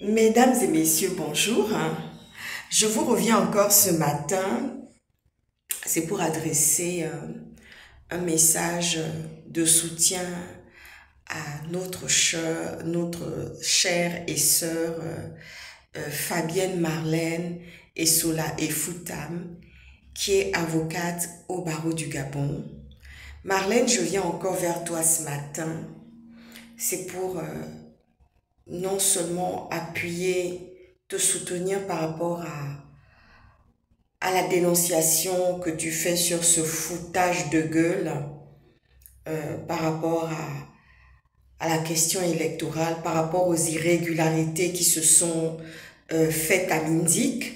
Mesdames et messieurs, bonjour. Je vous reviens encore ce matin. C'est pour adresser un message de soutien à notre chère et sœur Fabienne Marlène Essola Efoutam, qui est avocate au barreau du Gabon. Marlène, je viens encore vers toi ce matin. C'est pour non seulement appuyer, te soutenir par rapport à la dénonciation que tu fais sur ce foutage de gueule par rapport à la question électorale, par rapport aux irrégularités qui se sont faites à Mindik,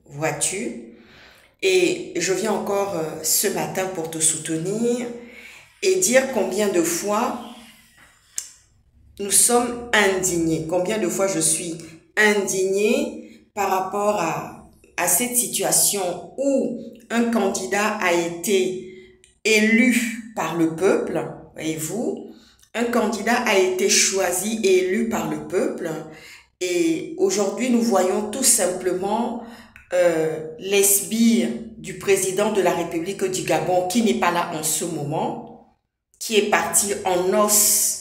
vois-tu. Et je viens encore ce matin pour te soutenir et dire combien de fois nous sommes indignés, combien de fois je suis indignée par rapport à cette situation où un candidat a été élu par le peuple, voyez-vous, un candidat a été choisi et élu par le peuple, et aujourd'hui nous voyons tout simplement les sbires du président de la République du Gabon qui n'est pas là en ce moment, qui est parti en noces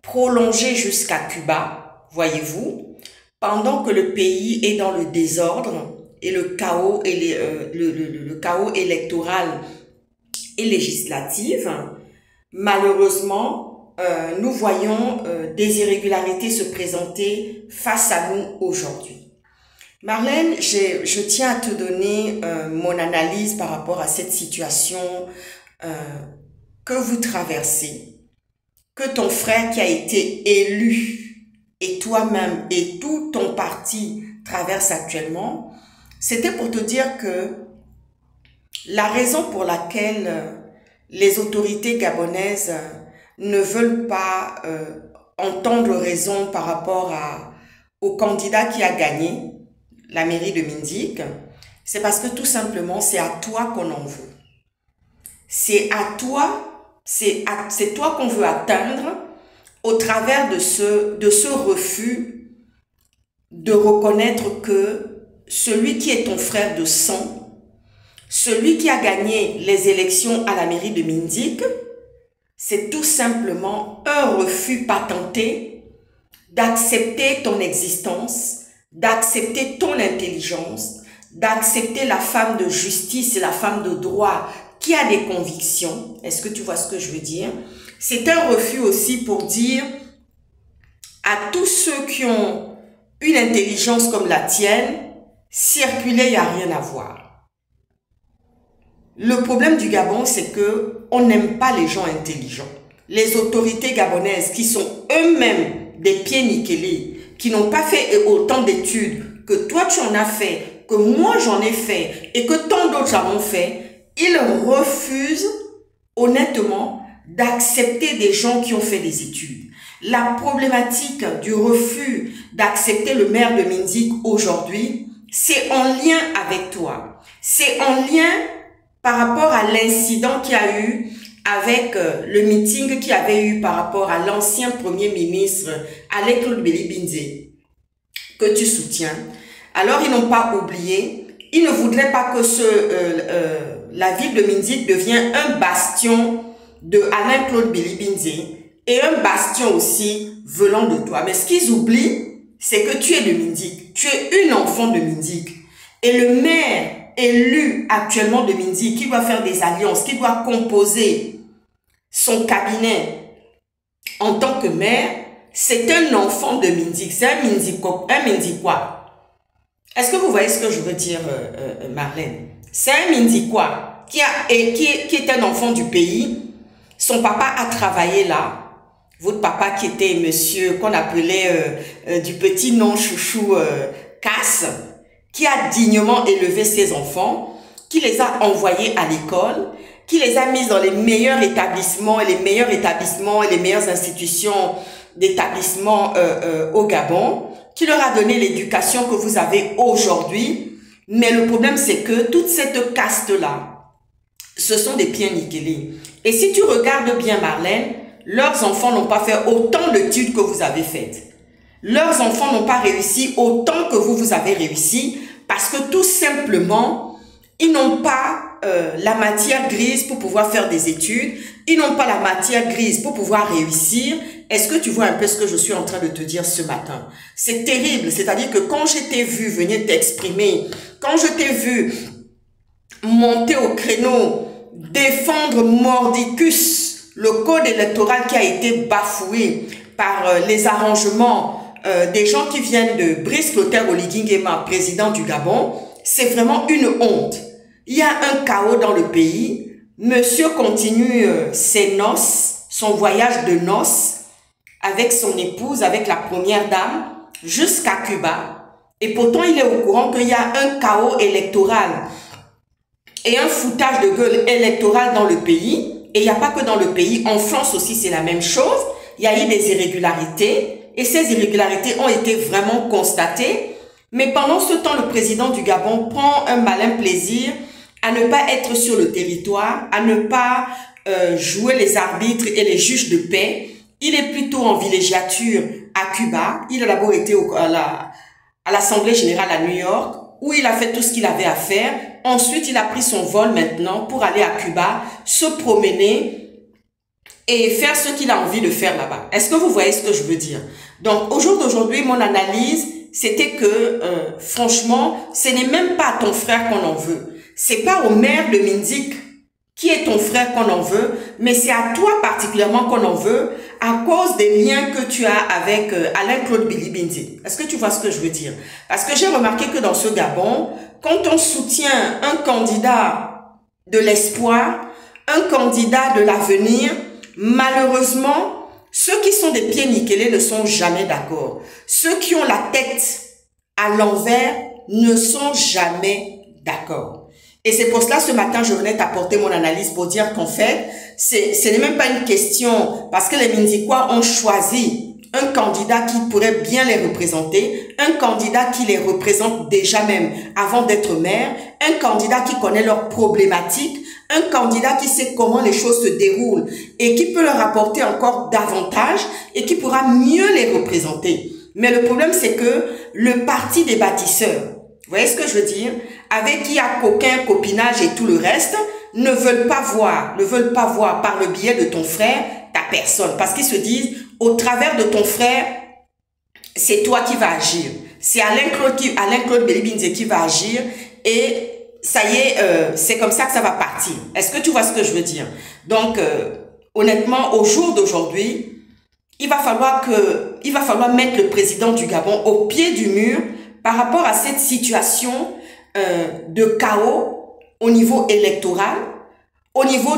prolongé jusqu'à Cuba, voyez-vous, pendant que le pays est dans le désordre et le chaos, le chaos électoral et législatif. Malheureusement, nous voyons des irrégularités se présenter face à nous aujourd'hui. Marlène, je tiens à te donner mon analyse par rapport à cette situation que vous traversez, que ton frère qui a été élu et toi-même et tout ton parti traverse actuellement. C'était pour te dire que la raison pour laquelle les autorités gabonaises ne veulent pas entendre raison par rapport au candidat qui a gagné la mairie de Mindik, c'est parce que tout simplement c'est à toi qu'on en veut. C'est à toi. C'est toi qu'on veut atteindre au travers de ce refus de reconnaître que celui qui est ton frère de sang, celui qui a gagné les élections à la mairie de Mindik, c'est tout simplement un refus patenté d'accepter ton existence, d'accepter ton intelligence, d'accepter la femme de justice et la femme de droit qui a des convictions. Est-ce que tu vois ce que je veux dire? C'est un refus aussi pour dire à tous ceux qui ont une intelligence comme la tienne, circuler, il n'y a rien à voir. Le problème du Gabon, c'est que on n'aime pas les gens intelligents. Les autorités gabonaises qui sont eux-mêmes des pieds nickelés, qui n'ont pas fait autant d'études que toi tu en as fait, que moi j'en ai fait et que tant d'autres en ont fait, ils refusent honnêtement d'accepter des gens qui ont fait des études. La problématique du refus d'accepter le maire de Mindik aujourd'hui, c'est en lien avec toi. C'est en lien par rapport à l'incident qu'il y a eu avec le meeting qu'il y avait eu par rapport à l'ancien premier ministre Alain-Claude Bilibinze, que tu soutiens. Alors, ils n'ont pas oublié, ils ne voudraient pas que la ville de Mindik devienne un bastion de Alain-Claude Bilibinze et un bastion aussi venant de toi. Mais ce qu'ils oublient, c'est que tu es de Mindik. Tu es une enfant de Mindik. Et le maire élu actuellement de Mindik, qui doit faire des alliances, qui doit composer son cabinet en tant que maire, c'est un enfant de Mindik. C'est un Mindikois. Est-ce que vous voyez ce que je veux dire, Marlène? C'est un Mindikois qui est un enfant du pays. Son papa a travaillé là. Votre papa qui était monsieur qu'on appelait du petit nom chouchou Casse, qui a dignement élevé ses enfants, qui les a envoyés à l'école, qui les a mis dans les meilleurs établissements et les meilleures institutions d'établissement au Gabon, qui leur a donné l'éducation que vous avez aujourd'hui. Mais le problème, c'est que toute cette caste-là, ce sont des pieds nickelés. Et si tu regardes bien, Marlène, leurs enfants n'ont pas fait autant d'études que vous avez faites. leurs enfants n'ont pas réussi autant que vous avez réussi parce que tout simplement, ils n'ont pas la matière grise pour pouvoir faire des études, ils n'ont pas la matière grise pour pouvoir réussir. Est-ce que tu vois un peu ce que je suis en train de te dire ce matin? C'est terrible, c'est-à-dire que quand je t'ai vu venir t'exprimer, quand je t'ai vu monter au créneau, défendre mordicus le code électoral qui a été bafoué par les arrangements des gens qui viennent de Brice Clotaire Oligui Nguema, président du Gabon, c'est vraiment une honte. Il y a un chaos dans le pays. Monsieur continue ses noces, son voyage de noces avec son épouse, avec la première dame, jusqu'à Cuba. Et pourtant, il est au courant qu'il y a un chaos électoral et un foutage de gueule électoral dans le pays. Et il n'y a pas que dans le pays. En France aussi, c'est la même chose. Il y a eu des irrégularités. Et ces irrégularités ont été vraiment constatées. Mais pendant ce temps, le président du Gabon prend un malin plaisir à ne pas être sur le territoire, à ne pas jouer les arbitres et les juges de paix. Il est plutôt en villégiature à Cuba. Il a d'abord été à l'Assemblée générale à New York, où il a fait tout ce qu'il avait à faire. Ensuite, il a pris son vol maintenant pour aller à Cuba, se promener et faire ce qu'il a envie de faire là-bas. Est-ce que vous voyez ce que je veux dire? Donc, au jour d'aujourd'hui, mon analyse, c'était que, franchement, ce n'est même pas à ton frère qu'on en veut. C'est pas au maire de Mindik qui est ton frère qu'on en veut, mais c'est à toi particulièrement qu'on en veut à cause des liens que tu as avec Alain-Claude Bilibindi. Est-ce que tu vois ce que je veux dire? Parce que j'ai remarqué que dans ce Gabon, quand on soutient un candidat de l'espoir, un candidat de l'avenir, malheureusement, ceux qui sont des pieds nickelés ne sont jamais d'accord. Ceux qui ont la tête à l'envers ne sont jamais d'accord. Et c'est pour cela, ce matin, je venais t'apporter mon analyse pour dire qu'en fait, ce n'est même pas une question, parce que les Mindikois ont choisi un candidat qui pourrait bien les représenter, un candidat qui les représente déjà même avant d'être maire, un candidat qui connaît leurs problématiques, un candidat qui sait comment les choses se déroulent et qui peut leur apporter encore davantage et qui pourra mieux les représenter. Mais le problème, c'est que le parti des bâtisseurs, vous voyez ce que je veux dire? Avec qui il y a coquin, copinage et tout le reste, ne veulent pas voir par le biais de ton frère ta personne. Parce qu'ils se disent, au travers de ton frère, c'est toi qui vas agir. C'est Alain-Claude Bilibindi qui va agir et ça y est, c'est comme ça que ça va partir. Est-ce que tu vois ce que je veux dire? Donc, honnêtement, au jour d'aujourd'hui, il va falloir mettre le président du Gabon au pied du mur par rapport à cette situation de chaos au niveau électoral, au niveau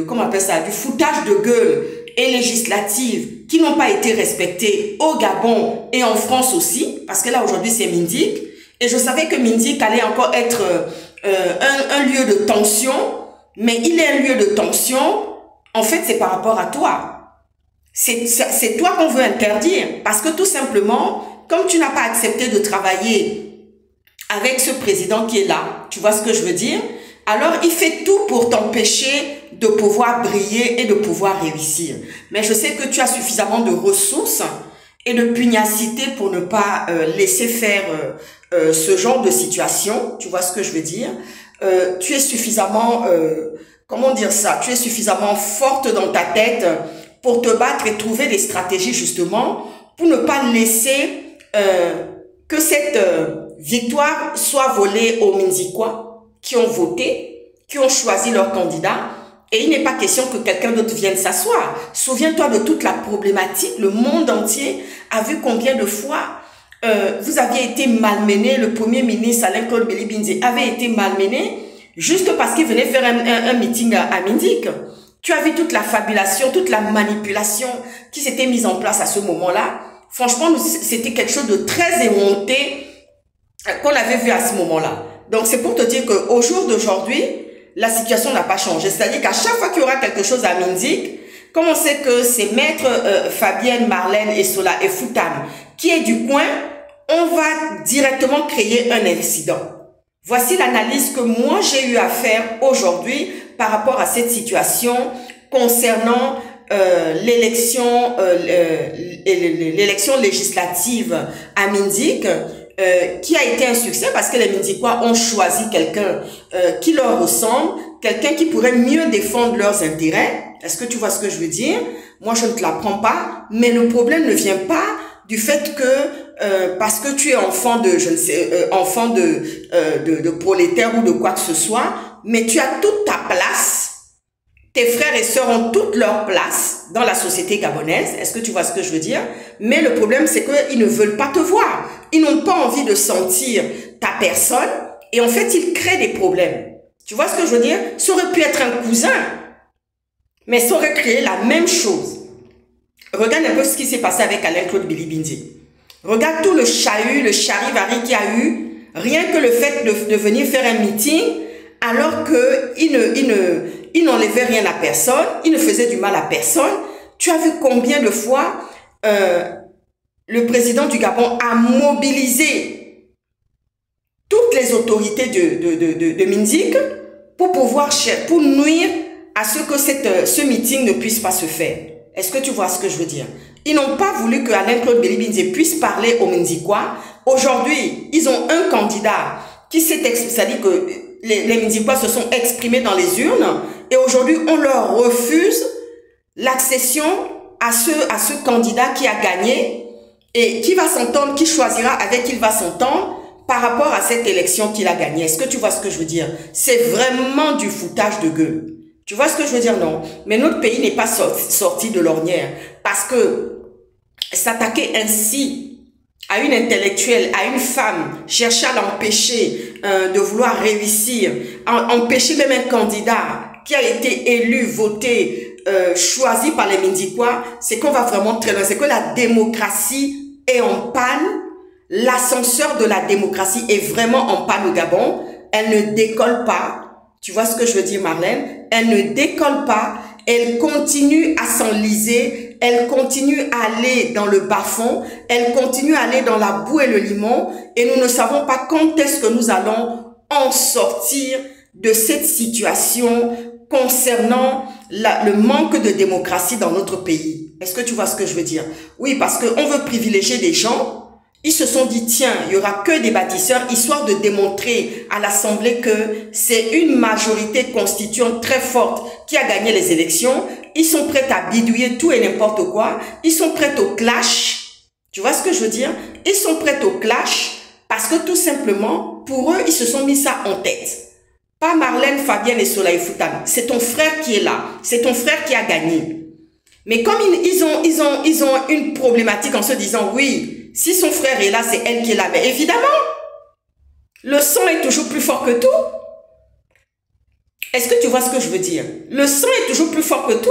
comment on appelle ça, du foutage de gueule et législatives qui n'ont pas été respectées au Gabon et en France aussi, parce que là aujourd'hui c'est Mindik, et je savais que Mindik allait encore être un lieu de tension, mais il est un lieu de tension, en fait c'est par rapport à toi. C'est toi qu'on veut interdire, parce que tout simplement, comme tu n'as pas accepté de travailler avec ce président qui est là, tu vois ce que je veux dire? Alors, il fait tout pour t'empêcher de pouvoir briller et de pouvoir réussir. Mais je sais que tu as suffisamment de ressources et de pugnacité pour ne pas laisser faire ce genre de situation. Tu vois ce que je veux dire? Tu es suffisamment, comment dire ça? Tu es suffisamment forte dans ta tête pour te battre et trouver des stratégies justement pour ne pas laisser que cette victoire soit volée aux Mindikois qui ont voté, qui ont choisi leur candidat. Et il n'est pas question que quelqu'un d'autre vienne s'asseoir. Souviens-toi de toute la problématique. Le monde entier a vu combien de fois vous aviez été malmené. Le premier ministre Alain-Claude Bilibindi avait été malmené juste parce qu'il venait faire un meeting à Mindik. Tu as vu toute la fabulation, toute la manipulation qui s'était mise en place à ce moment-là. Franchement, c'était quelque chose de très éhonté qu'on avait vu à ce moment-là. Donc, c'est pour te dire qu'au jour d'aujourd'hui, la situation n'a pas changé. C'est-à-dire qu'à chaque fois qu'il y aura quelque chose à Mindik, comme on sait que c'est maître Fabienne, Marlène et Sola et Foutam qui est du coin, on va directement créer un incident. Voici l'analyse que moi j'ai eu à faire aujourd'hui par rapport à cette situation concernant l'élection législative à Mindik, qui a été un succès parce que les Mindikois ont choisi quelqu'un qui leur ressemble, quelqu'un qui pourrait mieux défendre leurs intérêts. Est-ce que tu vois ce que je veux dire? Moi, je ne te l'apprends pas, mais le problème ne vient pas du fait que parce que tu es enfant de, je ne sais, enfant de prolétaire ou de quoi que ce soit, mais tu as toute ta place. Tes frères et sœurs ont toute leur place dans la société gabonaise. Est-ce que tu vois ce que je veux dire? Mais le problème, c'est qu'ils ne veulent pas te voir. Ils n'ont pas envie de sentir ta personne. Et en fait, ils créent des problèmes. Tu vois ce que je veux dire? Ça aurait pu être un cousin, mais ça aurait créé la même chose. Regarde un peu ce qui s'est passé avec Alain-Claude Bilibindi. Regarde tout le chahut, le charivari qu'il y a eu. Rien que le fait de venir faire un meeting, alors qu'il n'enlevait rien à personne, il ne faisait du mal à personne. Tu as vu combien de fois le président du Gabon a mobilisé toutes les autorités de Mindik pour nuire à ce que ce meeting ne puisse pas se faire. Est-ce que tu vois ce que je veux dire? Ils n'ont pas voulu que Alain-Claude Bilibindi puisse parler aux Mindikois. Aujourd'hui, ils ont un candidat qui s'est exprimé, c'est-à-dire que les Mindikois se sont exprimés dans les urnes et aujourd'hui, on leur refuse l'accession à ce candidat qui a gagné et qui va s'entendre, qui choisira avec qui il va s'entendre par rapport à cette élection qu'il a gagnée. Est-ce que tu vois ce que je veux dire? C'est vraiment du foutage de gueule. Tu vois ce que je veux dire? Non. Mais notre pays n'est pas sorti de l'ornière parce que s'attaquer ainsi à une intellectuelle, à une femme, chercher à l'empêcher de vouloir réussir, empêcher même un candidat qui a été élu, voté, choisi par les Mindikois, c'est qu'on va vraiment très loin. C'est que la démocratie est en panne. L'ascenseur de la démocratie est vraiment en panne au Gabon. Elle ne décolle pas. Tu vois ce que je veux dire, Marlène? Elle ne décolle pas. Elle continue à s'enliser. Elle continue à aller dans le bas-fond. Elle continue à aller dans la boue et le limon. Et nous ne savons pas quand est-ce que nous allons en sortir de cette situation concernant le manque de démocratie dans notre pays. Est-ce que tu vois ce que je veux dire? Oui, parce qu'on veut privilégier des gens. Ils se sont dit, tiens, il n'y aura que des bâtisseurs, histoire de démontrer à l'Assemblée que c'est une majorité constituante très forte qui a gagné les élections. Ils sont prêts à bidouiller tout et n'importe quoi. Ils sont prêts au clash. Tu vois ce que je veux dire? Ils sont prêts au clash parce que tout simplement, pour eux, ils se sont mis ça en tête. Pas Marlène, Fabienne et Soleil Foutam. C'est ton frère qui est là. C'est ton frère qui a gagné. Mais comme ils ont une problématique en se disant, oui, si son frère est là, c'est elle qui est là. Mais évidemment, le sang est toujours plus fort que tout. Est-ce que tu vois ce que je veux dire? Le sang est toujours plus fort que tout.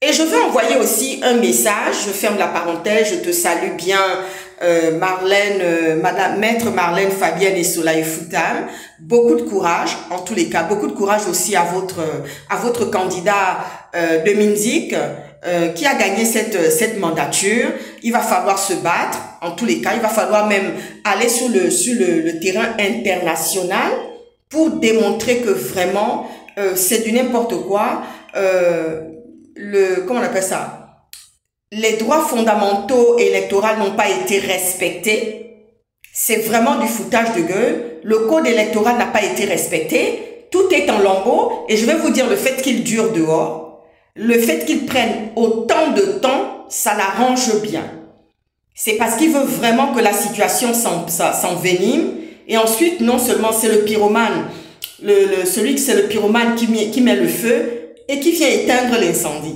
Et je veux envoyer aussi un message. Je ferme la parenthèse. Je te salue bien, Marlène, Maître Marlène, Fabienne et Soleil Foutam. Beaucoup de courage, en tous les cas. Beaucoup de courage aussi à votre candidat de Mindik. Qui a gagné cette mandature. Il va falloir se battre, en tous les cas. Il va falloir même aller sur le terrain international pour démontrer que vraiment, c'est du n'importe quoi. Comment on appelle ça? Les droits fondamentaux électoraux n'ont pas été respectés. C'est vraiment du foutage de gueule. Le code électoral n'a pas été respecté. Tout est en lambeaux. Et je vais vous dire, le fait qu'il dure dehors, le fait qu'ils prennent autant de temps, ça l'arrange bien. C'est parce qu'il veut vraiment que la situation s'envenime. Et ensuite, non seulement c'est le pyromane, c'est le pyromane qui met le feu et qui vient éteindre l'incendie.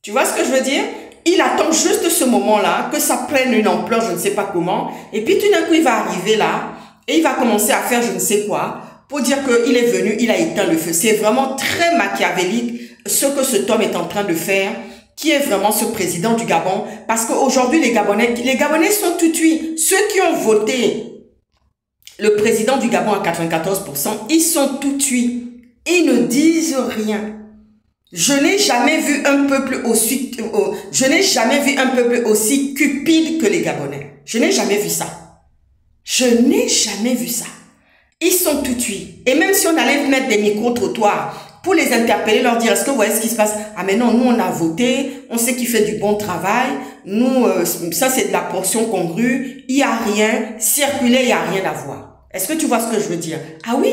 Tu vois ce que je veux dire? Il attend juste ce moment-là, que ça prenne une ampleur, je ne sais pas comment. Et puis tout d'un coup, il va arriver là et il va commencer à faire je ne sais quoi pour dire qu'il est venu, il a éteint le feu. C'est vraiment très machiavélique ce que cet homme est en train de faire, qui est vraiment ce président du Gabon. Parce qu'aujourd'hui, les Gabonais sont tout cuits. Ceux qui ont voté le président du Gabon à 94%, ils sont tout cuits. Ils ne disent rien. Je n'ai jamais vu un peuple aussi cupide que les Gabonais. Je n'ai jamais vu ça. Je n'ai jamais vu ça. Ils sont tout cuits. Et même si on allait mettre des micro-trottoirs pour les interpeller, leur dire, est-ce que vous voyez ce qui se passe? Ah mais non, nous on a voté, on sait qu'il fait du bon travail, nous, ça c'est de la portion congrue, il n'y a rien, circuler, il n'y a rien à voir. Est-ce que tu vois ce que je veux dire? Ah oui,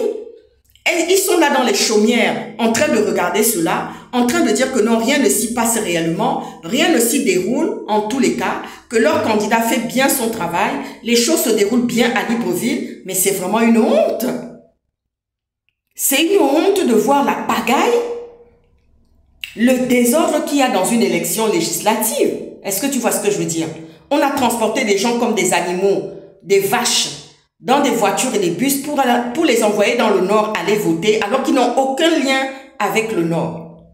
et ils sont là dans les chaumières, en train de regarder cela, en train de dire que non, rien ne s'y passe réellement, rien ne s'y déroule, en tous les cas, que leur candidat fait bien son travail, les choses se déroulent bien à Libreville, mais c'est vraiment une honte. C'est une honte de voir la pagaille, le désordre qu'il y a dans une élection législative. Est-ce que tu vois ce que je veux dire? On a transporté des gens comme des animaux, des vaches, dans des voitures et des bus pour les envoyer dans le Nord aller voter, alors qu'ils n'ont aucun lien avec le Nord.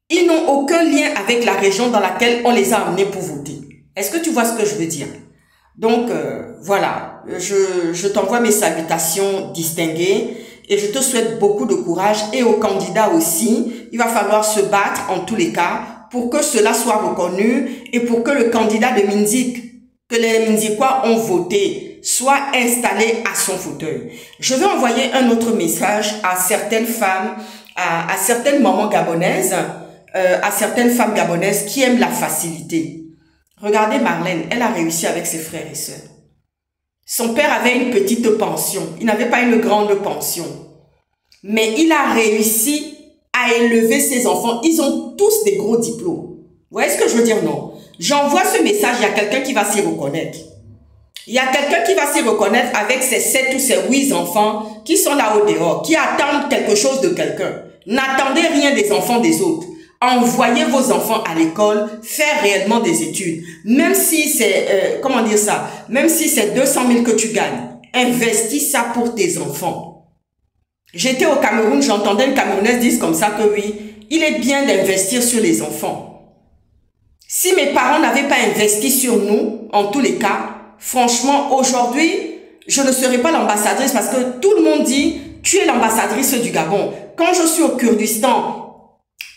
Ils n'ont aucun lien avec la région dans laquelle on les a amenés pour voter. Est-ce que tu vois ce que je veux dire? Donc, voilà, je t'envoie mes salutations distinguées et je te souhaite beaucoup de courage, et aux candidats aussi. Il va falloir se battre en tous les cas pour que cela soit reconnu et pour que le candidat de Minzik, que les Minzikois ont voté, soit installé à son fauteuil. Je vais envoyer un autre message à certaines femmes, à certaines mamans gabonaises, à certaines femmes gabonaises qui aiment la facilité. Regardez Marlène, elle a réussi avec ses frères et sœurs. Son père avait une petite pension, il n'avait pas une grande pension. Mais il a réussi à élever ses enfants. Ils ont tous des gros diplômes. Vous voyez ce que je veux dire? Non. J'envoie ce message, il y a quelqu'un qui va s'y reconnaître. Il y a quelqu'un qui va s'y reconnaître avec ses 7 ou ses 8 enfants qui sont là au dehors, qui attendent quelque chose de quelqu'un. N'attendez rien des enfants des autres. Envoyez vos enfants à l'école, faire réellement des études. Même si c'est, comment dire ça, même si c'est 200 000 que tu gagnes, investis ça pour tes enfants. J'étais au Cameroun, j'entendais une Camerounaise dire comme ça que oui, il est bien d'investir sur les enfants. Si mes parents n'avaient pas investi sur nous, en tous les cas, franchement, aujourd'hui, je ne serai pas l'ambassadrice parce que tout le monde dit, tu es l'ambassadrice du Gabon. Quand je suis au Kurdistan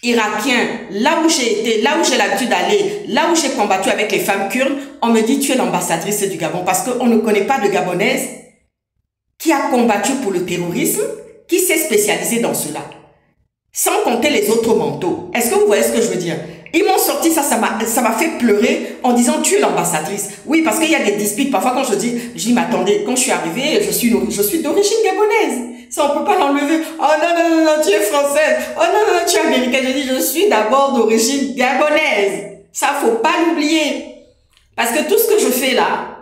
irakien, là où j'ai été, là où j'ai l'habitude d'aller, là où j'ai combattu avec les femmes kurdes, on me dit, tu es l'ambassadrice du Gabon parce qu'on ne connaît pas de Gabonaise qui a combattu pour le terrorisme, qui s'est spécialisée dans cela. Sans compter les autres manteaux. Est-ce que vous voyez ce que je veux dire? Ils m'ont sorti ça m'a fait pleurer en disant tu es l'ambassadrice. Oui, parce qu'il y a des disputes. Parfois quand je dis mais attendez, quand je suis arrivée, je suis d'origine gabonaise. Ça on peut pas l'enlever. Oh non, tu es française. Oh non, tu es américaine. Je dis je suis d'abord d'origine gabonaise. Ça faut pas l'oublier. Parce que tout ce que je fais là,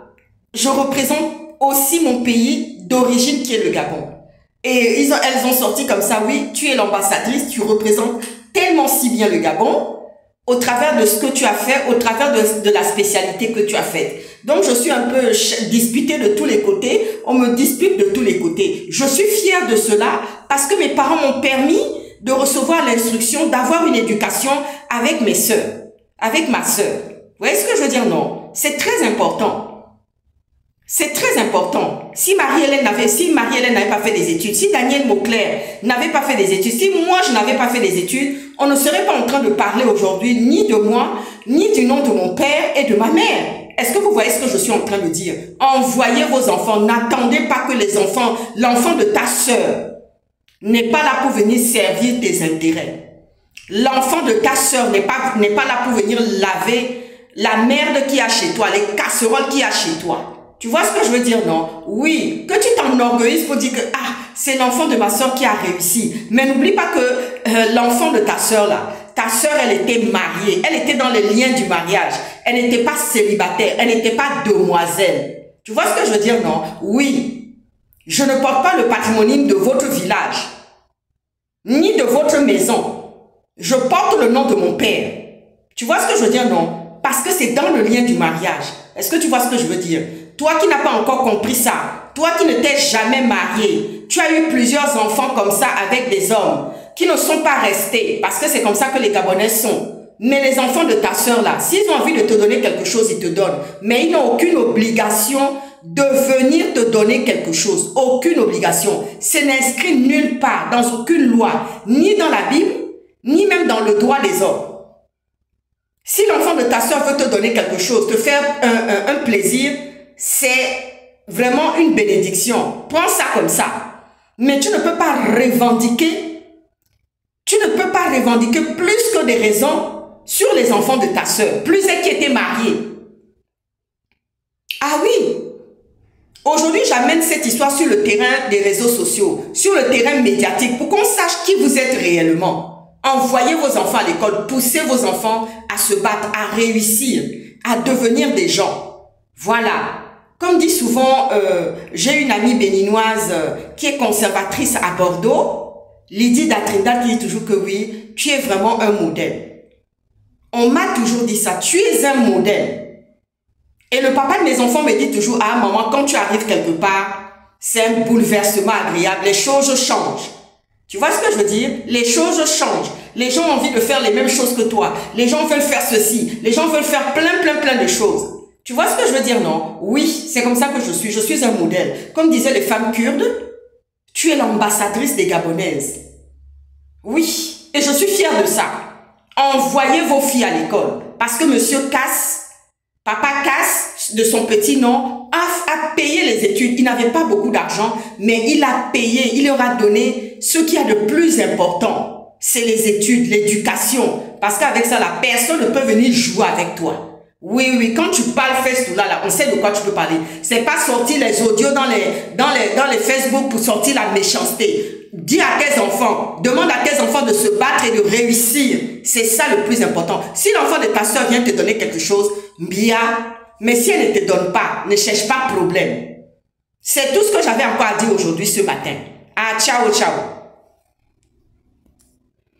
je représente aussi mon pays d'origine qui est le Gabon. Et elles ont sorti comme ça, oui, tu es l'ambassadrice, tu représentes tellement si bien le Gabon, au travers de ce que tu as fait, au travers de la spécialité que tu as faite. Donc, je suis un peu disputée de tous les côtés, on me dispute de tous les côtés. Je suis fière de cela parce que mes parents m'ont permis de recevoir l'instruction, d'avoir une éducation avec mes sœurs, avec ma sœur. Vous voyez ce que je veux dire? Non, c'est très important. C'est très important. Si Marie-Hélène n'avait pas fait des études, si Daniel Mauclair n'avait pas fait des études, si moi je n'avais pas fait des études, on ne serait pas en train de parler aujourd'hui ni de moi, ni du nom de mon père et de ma mère. Est-ce que vous voyez ce que je suis en train de dire? Envoyez vos enfants. N'attendez pas que l'enfant de ta sœur n'est pas là pour venir servir tes intérêts. L'enfant de ta sœur n'est pas là pour venir laver la merde qu'il y a chez toi, les casseroles qu'il y a chez toi. Tu vois ce que je veux dire, non? Oui, que tu t'enorgueillisses pour dire que c'est l'enfant de ma soeur qui a réussi. Mais n'oublie pas que l'enfant de ta soeur là, ta soeur elle était mariée, elle était dans les liens du mariage. Elle n'était pas célibataire, elle n'était pas demoiselle. Tu vois ce que je veux dire, non? Oui, je ne porte pas le patronyme de votre village, ni de votre maison. Je porte le nom de mon père. Tu vois ce que je veux dire, non? Parce que c'est dans le lien du mariage. Est-ce que tu vois ce que je veux dire? Toi qui n'as pas encore compris ça, toi qui ne t'es jamais marié, tu as eu plusieurs enfants comme ça avec des hommes qui ne sont pas restés, parce que c'est comme ça que les Gabonais sont. Mais les enfants de ta soeur là, s'ils ont envie de te donner quelque chose, ils te donnent. Mais ils n'ont aucune obligation de venir te donner quelque chose. Aucune obligation. C'est inscrit nulle part, dans aucune loi, ni dans la Bible, ni même dans le droit des hommes. Si l'enfant de ta soeur veut te donner quelque chose, te faire un plaisir, c'est vraiment une bénédiction. Prends ça comme ça. Mais tu ne peux pas revendiquer Tu ne peux pas revendiquer plus que des raisons sur les enfants de ta sœur, plus elle qui était mariée. Ah oui, aujourd'hui j'amène cette histoire sur le terrain des réseaux sociaux, sur le terrain médiatique, pour qu'on sache qui vous êtes réellement. Envoyez vos enfants à l'école, poussez vos enfants à se battre, à réussir, à devenir des gens. Voilà. Comme dit souvent, j'ai une amie béninoise qui est conservatrice à Bordeaux, Lydie Datrinda, qui dit toujours que oui, tu es vraiment un modèle. On m'a toujours dit ça, tu es un modèle. Et le papa de mes enfants me dit toujours, ah maman, quand tu arrives quelque part, c'est un bouleversement agréable, les choses changent. Tu vois ce que je veux dire? Les choses changent. Les gens ont envie de faire les mêmes choses que toi. Les gens veulent faire ceci. Les gens veulent faire plein de choses. Tu vois ce que je veux dire, non? Oui, c'est comme ça que je suis. Je suis un modèle. Comme disaient les femmes kurdes, tu es l'ambassadrice des Gabonaises. Oui, et je suis fière de ça. Envoyez vos filles à l'école. Parce que monsieur Casse, papa Casse, de son petit nom, a payé les études. Il n'avait pas beaucoup d'argent, mais il a payé. Il leur a donné ce qu'il y a de plus important. C'est les études, l'éducation. Parce qu'avec ça, la personne ne peut venir jouer avec toi. Oui, quand tu parles face to là, on sait de quoi tu peux parler. C'est pas sortir les audios dans les Facebook pour sortir la méchanceté. Dis à tes enfants, demande à tes enfants de se battre et de réussir. C'est ça le plus important. Si l'enfant de ta soeur vient te donner quelque chose, bien, mais si elle ne te donne pas, ne cherche pas de problème. C'est tout ce que j'avais encore à dire aujourd'hui ce matin. Ah, ciao.